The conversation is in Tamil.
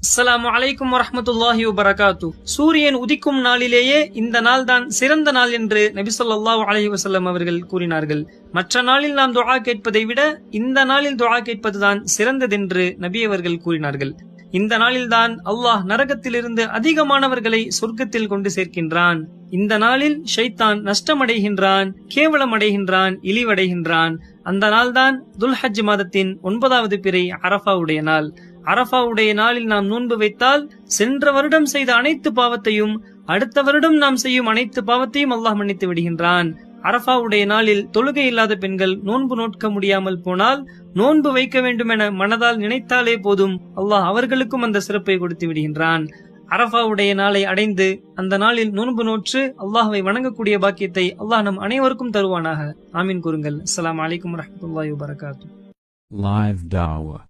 அஸ்ஸலாமு அலைக்கும் வரஹ்மத்துல்லாஹி வபரகாத்து. சூரியன் உதிக்கும் நாளிலேயே இந்த நாள் தான் சிறந்த நாள் என்று நபி ஸல்லல்லாஹு அலைஹி வஸல்லம் அவர்கள் கூறினார்கள். மற்ற நாளில் நாம் துஆ கேட்பதை விட இந்த நாளில் துஆ கேட்பதுதான் சிறந்ததென்று நபி அவர்கள் கூறினார்கள். இந்த நாளில்தான் அல்லாஹ் நரகத்திலிருந்து அதிகமானவர்களை சொர்க்கத்தில் கொண்டு சேர்க்கின்றான். இந்த நாளில் ஷைத்தான் நஷ்டமடைகின்றான், கேவலமடைகின்றான், இழிவடைகின்றான். அந்த நாள்தான் துல்ஹஜ் மாதத்தின் 9வது பிறை அரஃபாவுடைய நாள். அரஃபாவுடைய நாளில் நாம் நோன்பு வைத்தால் சென்ற வருடம் செய்த அனைத்து பாவத்தையும் அடுத்த வருடம் நாம் செய்யும் அனைத்து பாவத்தையும் அல்லாஹ் மன்னித்து விடுகின்றான். அரஃபாவுடைய நாளில் தொழுகை இல்லாத பெண்கள் நோன்பு நோட்க முடியாமல் போனால் நோன்பு வைக்க வேண்டும் என மனதால் நினைத்தாலே போதும், அல்லாஹ் அவர்களுக்கும் அந்த சிறப்பை கொடுத்து விடுகின்றான். அரஃபாவுடைய நாளை அடைந்து அந்த நாளில் நோன்பு நோற்று அல்லாஹ்வை வணங்கக்கூடிய பாக்கியத்தை அல்லாஹ் நம் அனைவருக்கும் தருவானாக. ஆமீன் கூறுங்கள். அஸ்ஸலாமு அலைக்கும் வரஹ்மத்துல்லாஹி வபரகாத்துஹு. Live Dawah.